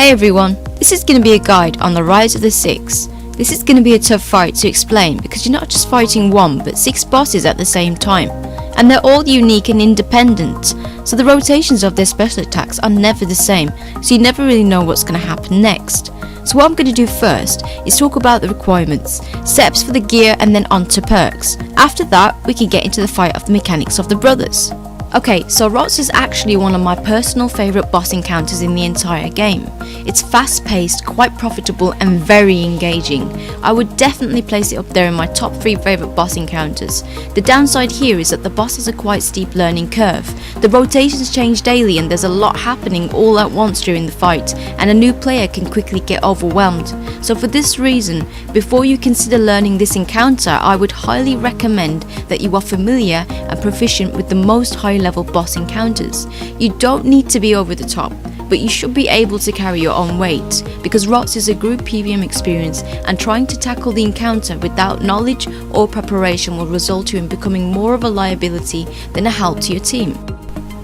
Hey everyone, this is going to be a guide on the Rise of the Six. This is going to be a tough fight to explain because you're not just fighting one but 6 bosses at the same time. And they're all unique and independent, so the rotations of their special attacks are never the same, so you never really know what's going to happen next. So what I'm going to do first is talk about the requirements, steps for the gear, and then on to perks. After that, we can get into the fight of the mechanics of the brothers. Okay, so ROTS is actually one of my personal favourite boss encounters in the entire game. It's fast paced, quite profitable and very engaging. I would definitely place it up there in my top 3 favourite boss encounters. The downside here is that the boss has a quite steep learning curve. The rotations change daily and there's a lot happening all at once during the fight, and a new player can quickly get overwhelmed. So for this reason, before you consider learning this encounter, I would highly recommend that you are familiar and proficient with the most high level boss encounters. You don't need to be over the top, but you should be able to carry your own weight, because ROTS is a group PvM experience and trying to tackle the encounter without knowledge or preparation will result in becoming more of a liability than a help to your team.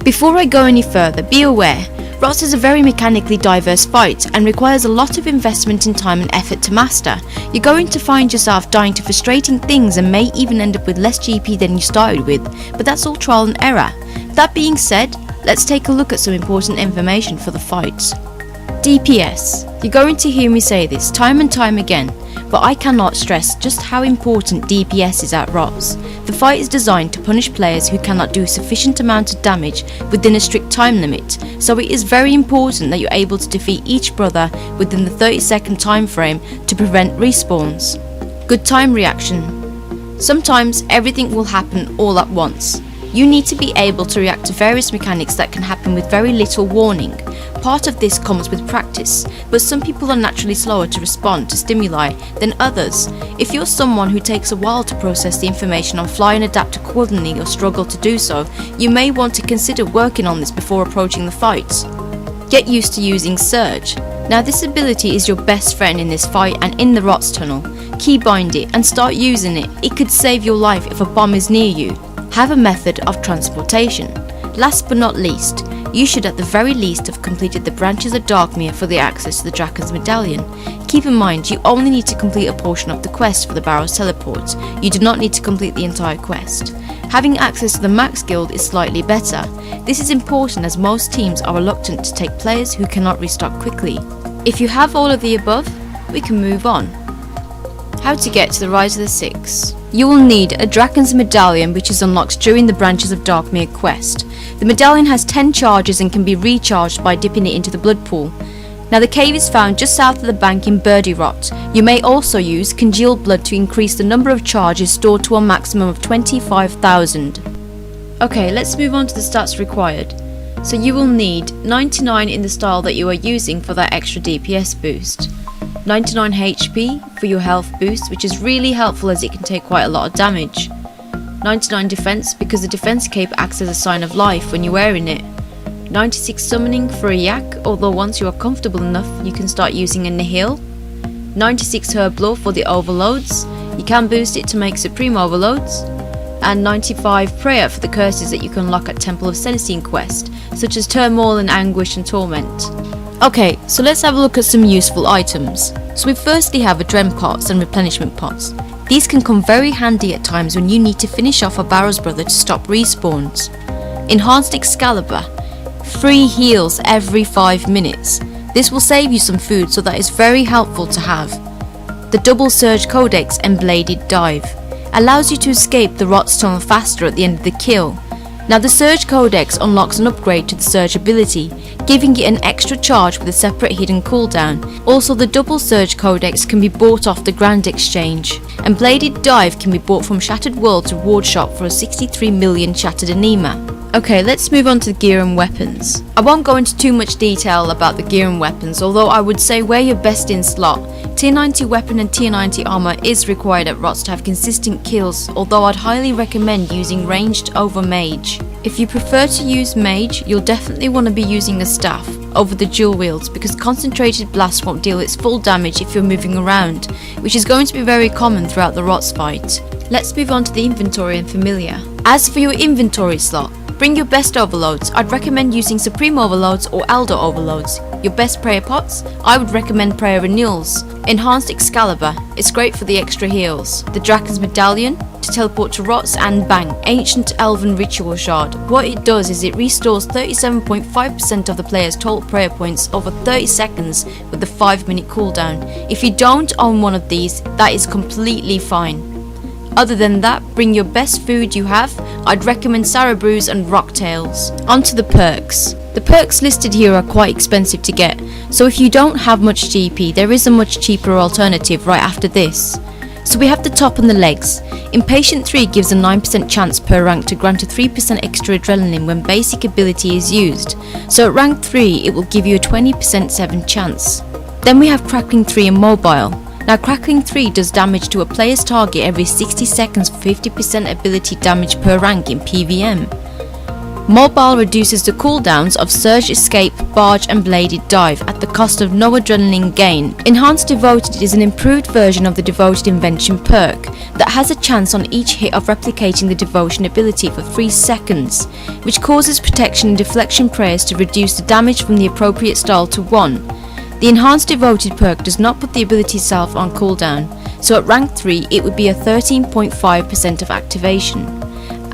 Before I go any further, be aware, ROTS is a very mechanically diverse fight and requires a lot of investment in time and effort to master. You're going to find yourself dying to frustrating things and may even end up with less GP than you started with, but that's all trial and error. That being said, let's take a look at some important information for the fights. DPS. You're going to hear me say this time and time again, but I cannot stress just how important DPS is at ROTS. The fight is designed to punish players who cannot do sufficient amount of damage within a strict time limit, so it is very important that you're able to defeat each brother within the 30-second time frame to prevent respawns. Good time reaction. Sometimes everything will happen all at once. You need to be able to react to various mechanics that can happen with very little warning. Part of this comes with practice, but some people are naturally slower to respond to stimuli than others. If you're someone who takes a while to process the information on fly and adapt accordingly or struggle to do so, you may want to consider working on this before approaching the fight. Get used to using Surge. Now this ability is your best friend in this fight and in the ROTS tunnel. Keybind it and start using it. It could save your life if a bomb is near you. Have a method of transportation. Last but not least, you should at the very least have completed the branches of Darkmere for the access to the Dragon's Medallion. Keep in mind, you only need to complete a portion of the quest for the Barrow's teleport. You do not need to complete the entire quest. Having access to the Max Guild is slightly better. This is important as most teams are reluctant to take players who cannot restock quickly. If you have all of the above, we can move on. How to get to the Rise of the Six. You will need a Dragon's Medallion, which is unlocked during the Branches of Darkmere quest. The medallion has 10 charges and can be recharged by dipping it into the blood pool. Now the cave is found just south of the bank in Birdie Rot. You may also use congealed blood to increase the number of charges stored to a maximum of 25,000. Okay, let's move on to the stats required. So you will need 99 in the style that you are using for that extra DPS boost. 99 HP for your health boost, which is really helpful as it can take quite a lot of damage. 99 defense because the defense cape acts as a sign of life when you're wearing it. 96 summoning for a yak, although once you are comfortable enough you can start using a nihil. 96 herb lore for the overloads, you can boost it to make supreme overloads. And 95 prayer for the curses that you can unlock at Temple of Celestine quest, such as turmoil and anguish and torment. Okay, so let's have a look at some useful items. So we firstly have adrenaline pots and replenishment pots. These can come very handy at times when you need to finish off a Barrow's brother to stop respawns. Enhanced Excalibur. Free heals every 5 minutes. This will save you some food, so that is very helpful to have. The Double Surge Codex and Bladed Dive. Allows you to escape the ROTS tunnel faster at the end of the kill. Now the Surge Codex unlocks an upgrade to the Surge ability, giving it an extra charge with a separate hidden cooldown. Also the Double Surge Codex can be bought off the Grand Exchange, and Bladed Dive can be bought from Shattered World's reward shop for a 63 million Shattered Anima. Okay, let's move on to the gear and weapons. I won't go into too much detail about the gear and weapons, although I would say wear your best in slot. Tier 90 weapon and Tier 90 armor is required at ROTS to have consistent kills, although I'd highly recommend using ranged over mage. If you prefer to use mage, you'll definitely want to be using a staff over the dual wields, because concentrated blast won't deal its full damage if you're moving around, which is going to be very common throughout the ROTS fight. Let's move on to the inventory and familiar. As for your inventory slot, Bring your best overloads. I'd recommend using Supreme Overloads or Elder Overloads. Your best prayer pots? I would recommend Prayer Renewals. Enhanced Excalibur. It's great for the extra heals. The Dragon's Medallion to teleport to ROTS and Bang. Ancient Elven Ritual Shard. What it does is it restores 37.5% of the player's total prayer points over 30 seconds with a 5-minute cooldown. If you don't own one of these, that is completely fine. Other than that, bring your best food you have. I'd recommend Sarah Brews and Rocktails. Onto the perks. The perks listed here are quite expensive to get, so if you don't have much GP, there is a much cheaper alternative right after this. So we have the top and the legs. Impatient 3 gives a 9% chance per rank to grant a 3% extra adrenaline when basic ability is used, so at rank 3 it will give you a 20% 7 chance. Then we have Crackling 3 and Mobile. Now Crackling 3 does damage to a player's target every 60 seconds for 50% ability damage per rank in PVM. Mobile reduces the cooldowns of Surge, Escape, Barge and Bladed Dive at the cost of no adrenaline gain. Enhanced Devoted is an improved version of the Devoted Invention perk that has a chance on each hit of replicating the Devotion ability for 3 seconds, which causes protection and deflection prayers to reduce the damage from the appropriate style to 1. The Enhanced Devoted perk does not put the ability itself on cooldown, so at rank 3 it would be a 13.5% of activation.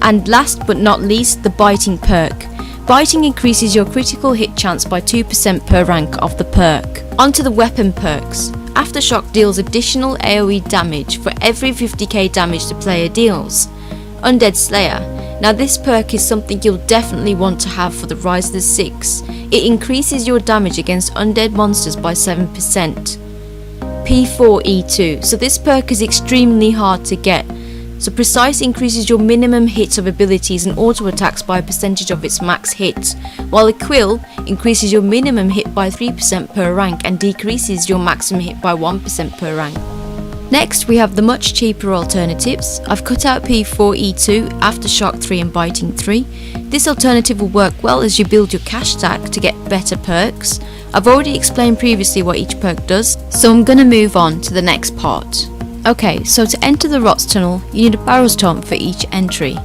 And last but not least, the Biting perk. Biting increases your critical hit chance by 2% per rank of the perk. Onto the weapon perks. Aftershock deals additional AoE damage for every 50k damage the player deals. Undead Slayer. Now this perk is something you'll definitely want to have for the Rise of the 6. It increases your damage against undead monsters by 7%. P4E2. So this perk is extremely hard to get. So Precise increases your minimum hits of abilities and auto attacks by a percentage of its max hit, while Equil increases your minimum hit by 3% per rank and decreases your maximum hit by 1% per rank. Next we have the much cheaper alternatives. I've cut out P4E2, Aftershock 3 and Biting 3. This alternative will work well as you build your cash stack to get better perks. I've already explained previously what each perk does, so I'm gonna move on to the next part. Okay, so to enter the ROTS tunnel, you need a Barrows totem for each entry.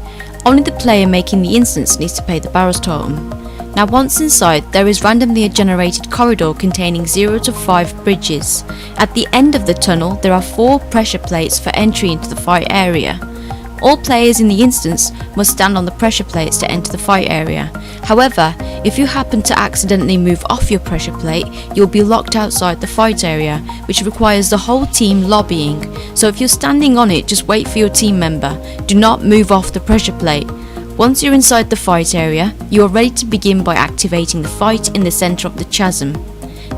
Only the player making the instance needs to pay the Barrows totem. Now once inside, there is randomly generated corridor containing 0 to 5 bridges. At the end of the tunnel, there are 4 pressure plates for entry into the fight area. All players in the instance must stand on the pressure plates to enter the fight area. However, if you happen to accidentally move off your pressure plate, you'll be locked outside the fight area, which requires the whole team lobbying. So if you're standing on it, just wait for your team member. Do not move off the pressure plate. Once you're inside the fight area, you are ready to begin by activating the fight in the centre of the chasm.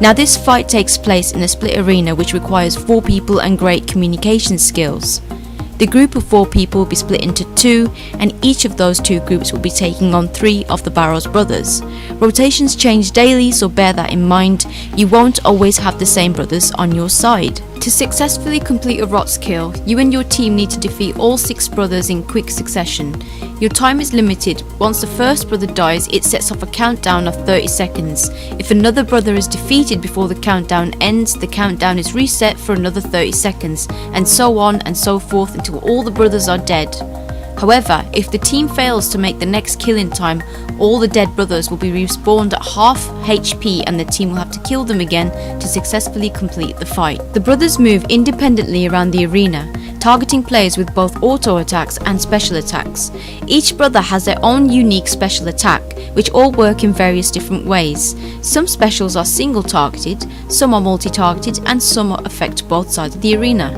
Now this fight takes place in a split arena which requires 4 people and great communication skills. The group of 4 people will be split into 2, and each of those 2 groups will be taking on 3 of the Barrows brothers. Rotations change daily, so bear that in mind. You won't always have the same brothers on your side. To successfully complete a ROTS kill, you and your team need to defeat all 6 brothers in quick succession. Your time is limited. Once the first brother dies, it sets off a countdown of 30 seconds. If another brother is defeated before the countdown ends, the countdown is reset for another 30 seconds, and so on and so forth until all the brothers are dead. However, if the team fails to make the next kill in time, all the dead brothers will be respawned at half HP and the team will have to kill them again to successfully complete the fight. The brothers move independently around the arena, targeting players with both auto attacks and special attacks. Each brother has their own unique special attack, which all work in various different ways. Some specials are single targeted, some are multi-targeted, and some affect both sides of the arena.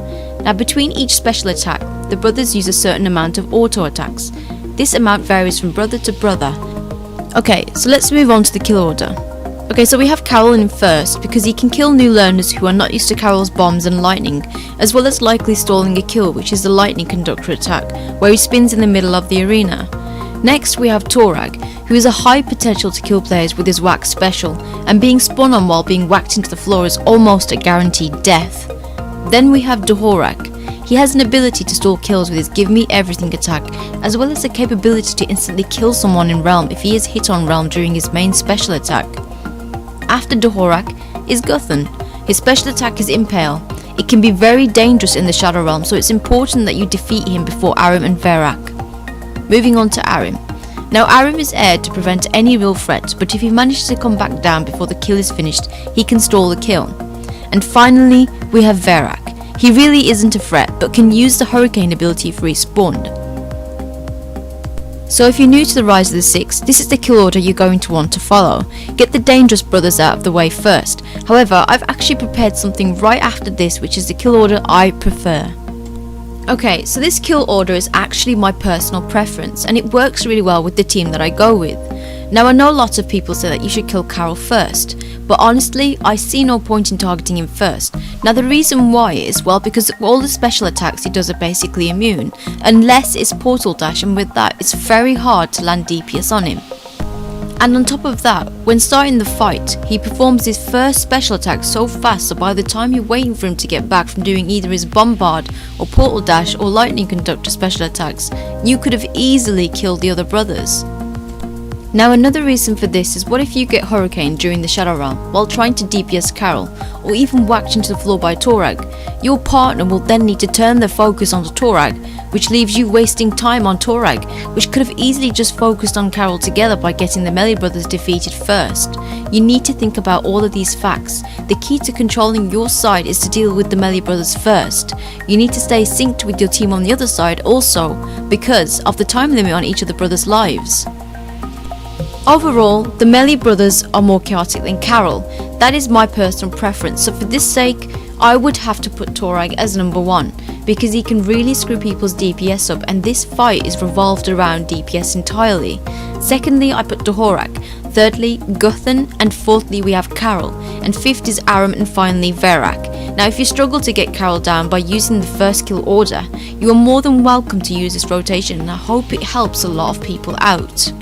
Now between each special attack, the brothers use a certain amount of auto attacks. This amount varies from brother to brother. Okay, so let's move on to the kill order. Okay, so we have Karil in first because he can kill new learners who are not used to Karil's bombs and lightning, as well as likely stalling a kill, which is the lightning conductor attack, where he spins in the middle of the arena. Next we have Torag, who has a high potential to kill players with his whack special, and being spun on while being whacked into the floor is almost a guaranteed death. Then we have Dharok. He has an ability to stall kills with his Give Me Everything attack, as well as the capability to instantly kill someone in Realm if he is hit on Realm during his main special attack. After Dharok is Guthan. His special attack is Impale. It can be very dangerous in the Shadow Realm, so it's important that you defeat him before Ahrim and Verac. Moving on to Ahrim. Now Ahrim is aired to prevent any real threat, but if he manages to come back down before the kill is finished, he can stall the kill. And finally, we have Verac. He really isn't a threat, but can use the Hurricane ability if respawned. So if you're new to the Rise of the Six, this is the kill order you're going to want to follow. Get the dangerous brothers out of the way first. However, I've actually prepared something right after this, which is the kill order I prefer. Okay, so this kill order is actually my personal preference, and it works really well with the team that I go with. Now I know lots of people say that you should kill Karil first, but honestly, I see no point in targeting him first. Now the reason why is, well, because all the special attacks he does are basically immune, unless it's portal dash, and with that it's very hard to land DPS on him. And on top of that, when starting the fight, he performs his first special attack so fast so by the time you're waiting for him to get back from doing either his bombard or portal dash or lightning conductor special attacks, you could have easily killed the other brothers. Now another reason for this is, what if you get Hurricane during the Shadow Realm while trying to DPS Karil, or even whacked into the floor by Torag? Your partner will then need to turn their focus onto Torag, which leaves you wasting time on Torag, which could have easily just focused on Karil together by getting the melee brothers defeated first. You need to think about all of these facts. The key to controlling your side is to deal with the melee brothers first. You need to stay synced with your team on the other side also, because of the time limit on each of the brothers' lives. Overall, the melee brothers are more chaotic than Karil. That is my personal preference, so for this sake, I would have to put Torag as number 1, because he can really screw people's DPS up, and this fight is revolved around DPS entirely. Secondly, I put Dharok. Thirdly, Guthan, and fourthly we have Karil, and fifth is Ahrim, and finally Verac. Now if you struggle to get Karil down by using the first kill order, you are more than welcome to use this rotation, and I hope it helps a lot of people out.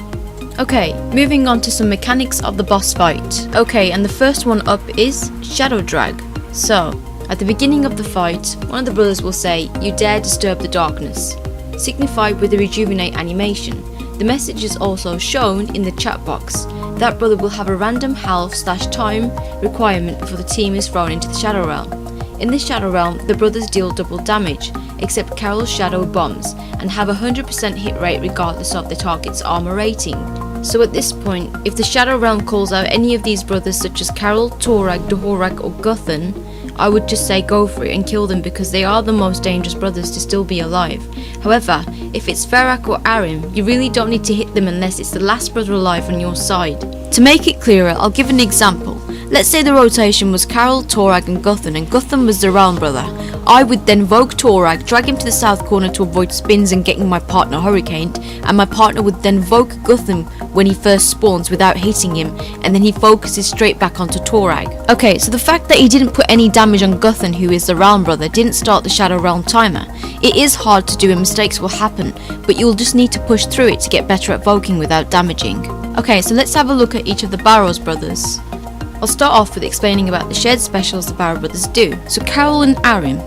Okay, moving on to some mechanics of the boss fight. Okay, and the first one up is Shadow Drag. So, at the beginning of the fight, one of the brothers will say, "You dare disturb the darkness," signified with the rejuvenate animation. The message is also shown in the chat box. That brother will have a random health/time requirement before the team is thrown into the Shadow Realm. In the Shadow Realm, the brothers deal double damage, except Karil's shadow bombs, and have a 100% hit rate regardless of the target's armor rating. So at this point, if the Shadow Realm calls out any of these brothers such as Karil, Torag, Dharok or Guthan, I would just say go for it and kill them, because they are the most dangerous brothers to still be alive. However, if it's Verac or Ahrim, you really don't need to hit them unless it's the last brother alive on your side. To make it clearer, I'll give an example. Let's say the rotation was Karil, Torag and Guthan was the Realm brother. I would then Vogue Torag, drag him to the south corner to avoid spins and getting my partner hurricaned, and my partner would then Vogue Guthan when he first spawns without hitting him, and then he focuses straight back onto Torag. Okay, so the fact that he didn't put any damage on Guthan, who is the Realm brother, didn't start the Shadow Realm timer. It is hard to do and mistakes will happen, but you'll just need to push through it to get better at Voking without damaging. Okay, so let's have a look at each of the Barrows brothers. I'll start off with explaining about the shared specials the Barrow brothers do. So Karil and Ahrim,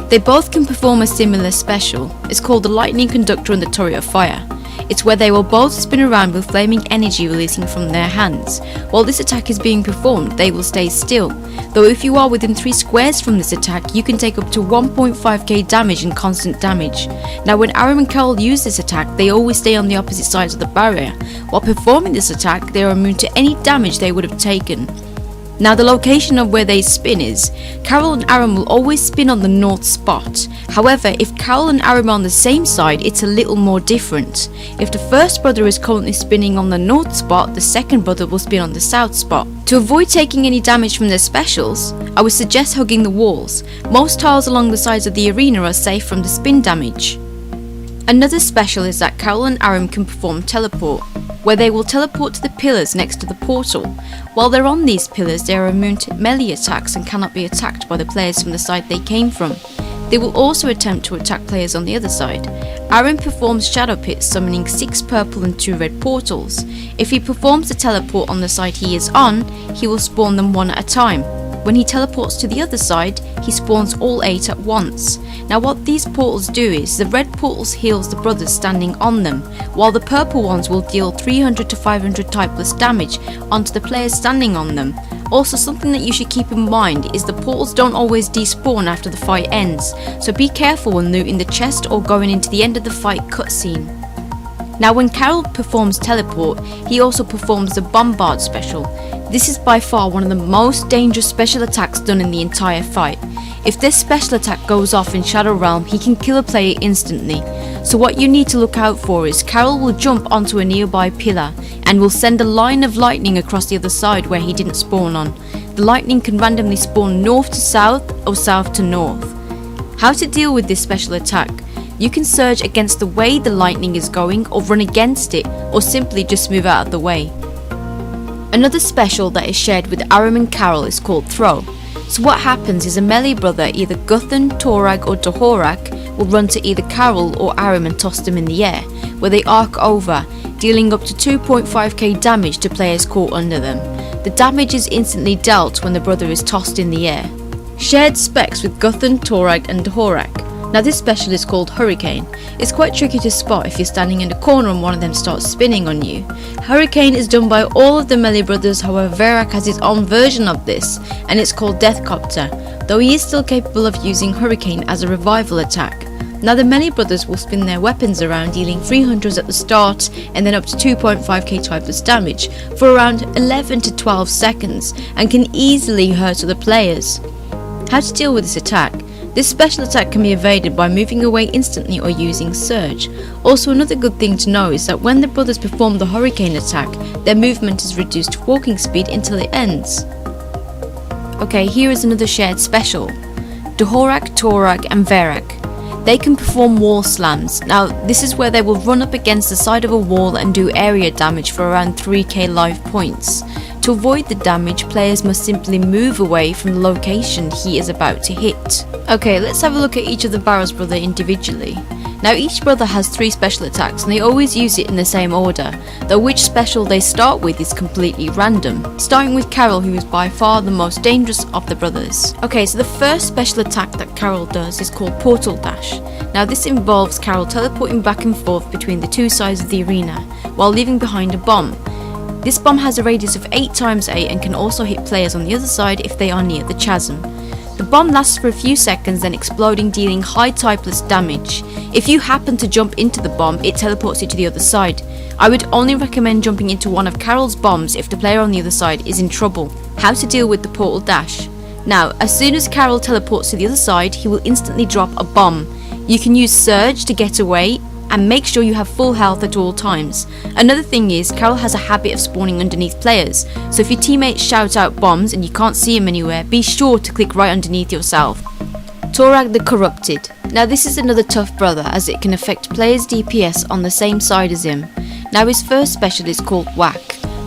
they both can perform a similar special. It's called the Lightning Conductor and the Turret of Fire. It's where they will both spin around with flaming energy releasing from their hands. While this attack is being performed, they will stay still. Though if you are within 3 squares from this attack, you can take up to 1.5k damage and constant damage. Now when Ahrim and Karil use this attack, they always stay on the opposite sides of the barrier. While performing this attack, they are immune to any damage they would have taken. Now the location of where they spin is, Karil and Ahrim will always spin on the north spot. However, if Karil and Ahrim are on the same side, it's a little more different. If the first brother is currently spinning on the north spot, the second brother will spin on the south spot. To avoid taking any damage from their specials, I would suggest hugging the walls. Most tiles along the sides of the arena are safe from the spin damage. Another special is that Karil and Ahrim can perform teleport, where they will teleport to the pillars next to the portal. While they're on these pillars, they are immune to melee attacks and cannot be attacked by the players from the side they came from. They will also attempt to attack players on the other side. Ahrim performs Shadow Pit, summoning 6 purple and 2 red portals. If he performs the teleport on the side he is on, he will spawn them 1 at a time. When he teleports to the other side, he spawns all 8 at once. Now what these portals do is, the red portals heals the brothers standing on them, while the purple ones will deal 300 to 500 typeless damage onto the players standing on them. Also, something that you should keep in mind is the portals don't always despawn after the fight ends, so be careful when looting the chest or going into the end of the fight cutscene. Now when Karil performs teleport, he also performs the bombard special. This is by far one of the most dangerous special attacks done in the entire fight. If this special attack goes off in Shadow Realm, he can kill a player instantly. So what you need to look out for is Karil will jump onto a nearby pillar and will send a line of lightning across the other side where he didn't spawn on. The lightning can randomly spawn north to south or south to north. How to deal with this special attack? You can surge against the way the lightning is going or run against it, or simply just move out of the way. Another special that is shared with Ahrim and Karil is called Throw. So what happens is a melee brother, either Guthan, Torag or Dharok, will run to either Karil or Ahrim and toss them in the air, where they arc over, dealing up to 2.5k damage to players caught under them. The damage is instantly dealt when the brother is tossed in the air. Shared specs with Guthan, Torag and Dharok. Now this special is called Hurricane. It's quite tricky to spot if you're standing in a corner and one of them starts spinning on you. Hurricane is done by all of the melee brothers, however Verac has his own version of this and it's called Deathcopter, though he is still capable of using Hurricane as a revival attack. Now the melee brothers will spin their weapons around, dealing 300s at the start and then up to 2.5k typeless damage for around 11 to 12 seconds and can easily hurt other players. How to deal with this attack? This special attack can be evaded by moving away instantly or using Surge. Also, another good thing to know is that when the brothers perform the Hurricane attack, their movement is reduced to walking speed until it ends. Okay, here is another shared special. Dharok, Torag and Verac. They can perform wall slams. Now this is where they will run up against the side of a wall and do area damage for around 3k life points. To avoid the damage, players must simply move away from the location he is about to hit. Okay, let's have a look at each of the Barrows brother individually. Now each brother has 3 special attacks and they always use it in the same order, though which special they start with is completely random, starting with Karil, who is by far the most dangerous of the brothers. Okay, so the first special attack that Karil does is called Portal Dash. Now this involves Karil teleporting back and forth between the 2 sides of the arena, while leaving behind a bomb. This bomb has a radius of 8 times 8 and can also hit players on the other side if they are near the chasm. The bomb lasts for a few seconds, then exploding, dealing high typeless damage. If you happen to jump into the bomb, it teleports you to the other side. I would only recommend jumping into one of Karil's bombs if the player on the other side is in trouble. How to deal with the Portal Dash? Now, as soon as Karil teleports to the other side, he will instantly drop a bomb. You can use Surge to get away, and make sure you have full health at all times. Another thing is, Karil has a habit of spawning underneath players, so if your teammates shout out bombs and you can't see him anywhere, be sure to click right underneath yourself. Torag The Corrupted. Now this is another tough brother, as it can affect players' DPS on the same side as him. Now his first special is called Whack.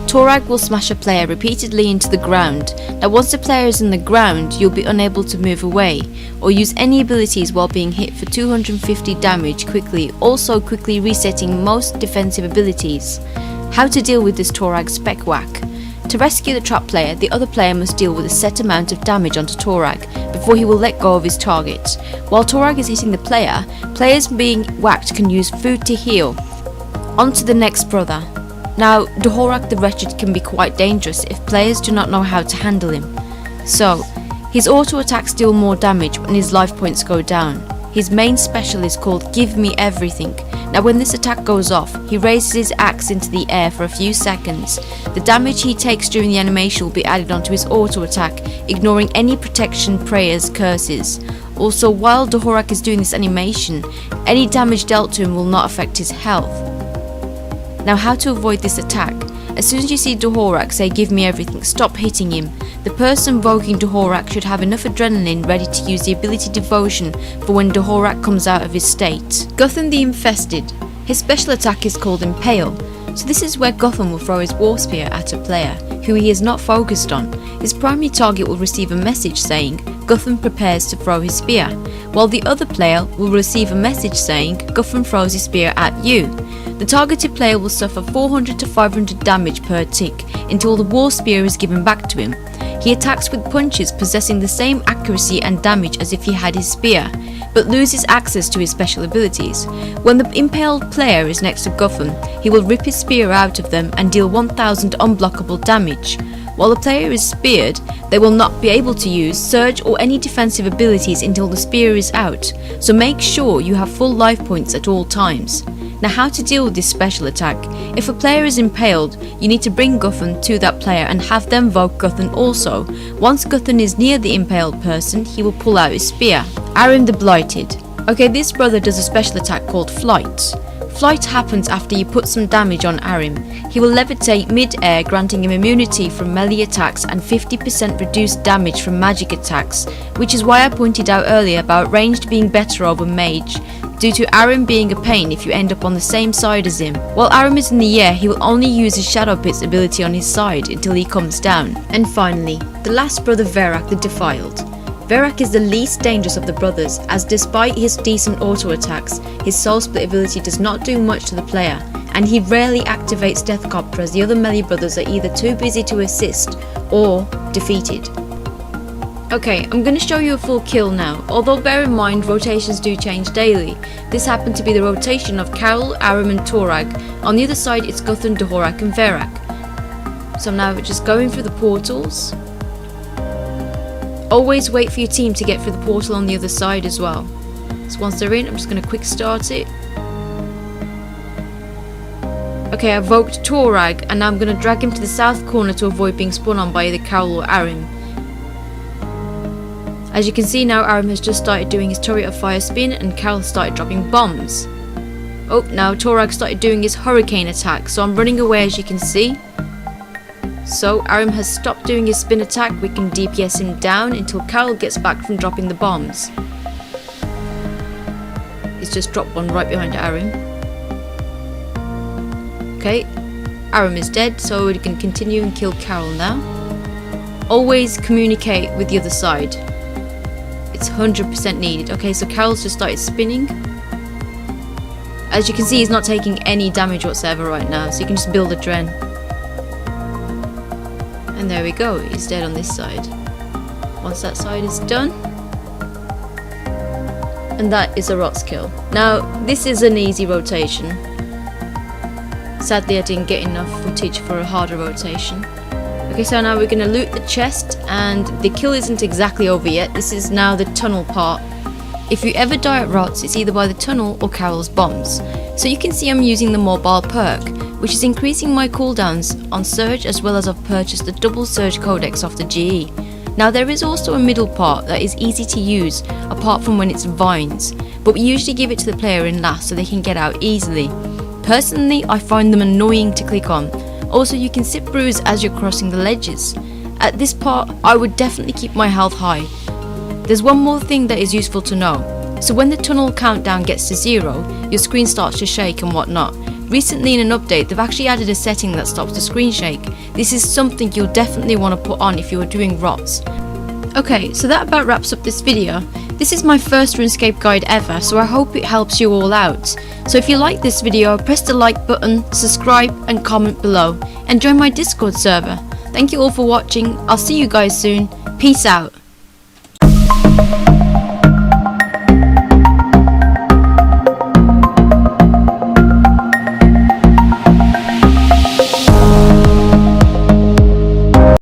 Torag will smash a player repeatedly into the ground. Now once the player is in the ground, you'll be unable to move away, or use any abilities while being hit for 250 damage quickly, also quickly resetting most defensive abilities. How to deal with this Torag spec Whack? To rescue the trapped player, the other player must deal with a set amount of damage onto Torag before he will let go of his target. While Torag is hitting the player, players being whacked can use food to heal. On to the next brother. Now, Dharok The Wretched can be quite dangerous if players do not know how to handle him. So, his auto attacks deal more damage when his life points go down. His main special is called Give Me Everything. Now when this attack goes off, he raises his axe into the air for a few seconds. The damage he takes during the animation will be added onto his auto attack, ignoring any protection, prayers, curses. Also, while Dharok is doing this animation, any damage dealt to him will not affect his health. Now how to avoid this attack? As soon as you see Dharok say give me everything, stop hitting him. The person invoking Dharok should have enough adrenaline ready to use the ability Devotion for when Dharok comes out of his state. Guthan The Infested. His special attack is called Impale. So this is where Guthan will throw his war spear at a player who he is not focused on. His primary target will receive a message saying Guthan prepares to throw his spear, while the other player will receive a message saying Guthan throws his spear at you. The targeted player will suffer 400 to 500 damage per tick until the war spear is given back to him. He attacks with punches possessing the same accuracy and damage as if he had his spear, but loses access to his special abilities. When the impaled player is next to Guthan, he will rip his spear out of them and deal 1000 unblockable damage. While the player is speared, they will not be able to use Surge or any defensive abilities until the spear is out, so make sure you have full life points at all times. Now, how to deal with this special attack? If a player is impaled, you need to bring Guthan to that player and have them invoke Guthan also. Once Guthan is near the impaled person, he will pull out his spear. Ahrim the Blighted. Okay, this brother does a special attack called Flight. Flight happens after you put some damage on Ahrim. He will levitate mid-air, granting him immunity from melee attacks and 50% reduced damage from magic attacks, which is why I pointed out earlier about ranged being better over mage, due to Ahrim being a pain if you end up on the same side as him. While Ahrim is in the air, he will only use his Shadow Pit's ability on his side until he comes down. And finally, the last brother, Verac The Defiled. Verac is the least dangerous of the brothers, as despite his decent auto attacks, his soul split ability does not do much to the player, and he rarely activates Deathcopter as the other melee brothers are either too busy to assist or defeated. Okay, I'm going to show you a full kill now, although bear in mind rotations do change daily. This happened to be the rotation of Karil, Ahrim and Torag. On the other side it's Guthan, Dharok and Verac. So now we're just going through the portals. Always wait for your team to get through the portal on the other side as well. So once they're in, I'm just going to quick start it. Okay, I evoked Torag, and now I'm going to drag him to the south corner to avoid being spun on by either Karil or Ahrim. As you can see now, Ahrim has just started doing his turret of fire spin and Karil started dropping bombs. Oh, now Torag started doing his hurricane attack, so I'm running away as you can see. So Ahrim has stopped doing his spin attack. We can DPS him down until Karil gets back from dropping the bombs. He's just dropped one right behind Ahrim. Okay, Ahrim is dead, so we can continue and kill Karil now. Always communicate with the other side. It's 100% needed. Okay, so Karil's just started spinning. As you can see, he's not taking any damage whatsoever right now, so you can just build a Dren. And there we go, he's dead on this side. Once that side is done, and that is a ROTS kill. Now, this is an easy rotation. Sadly, I didn't get enough footage for a harder rotation. Okay, so now we're going to loot the chest, and the kill isn't exactly over yet. This is now the tunnel part. If you ever die at ROTS, it's either by the tunnel or Karil's bombs. So you can see I'm using the mobile perk, which is increasing my cooldowns on Surge, as well as I've purchased the double Surge codex off the GE. Now there is also a middle part that is easy to use, apart from when it's vines, but we usually give it to the player in last so they can get out easily. Personally, I find them annoying to click on. Also, you can sip brews as you're crossing the ledges. At this part, I would definitely keep my health high. There's one more thing that is useful to know. So when the tunnel countdown gets to 0, your screen starts to shake and whatnot. Recently in an update, they've actually added a setting that stops the screen shake. This is something you'll definitely want to put on if you are doing ROTS. Okay, so that about wraps up this video. This is my first RuneScape guide ever, so I hope it helps you all out. So if you like this video, press the like button, subscribe and comment below, and join my Discord server. Thank you all for watching, I'll see you guys soon, peace out.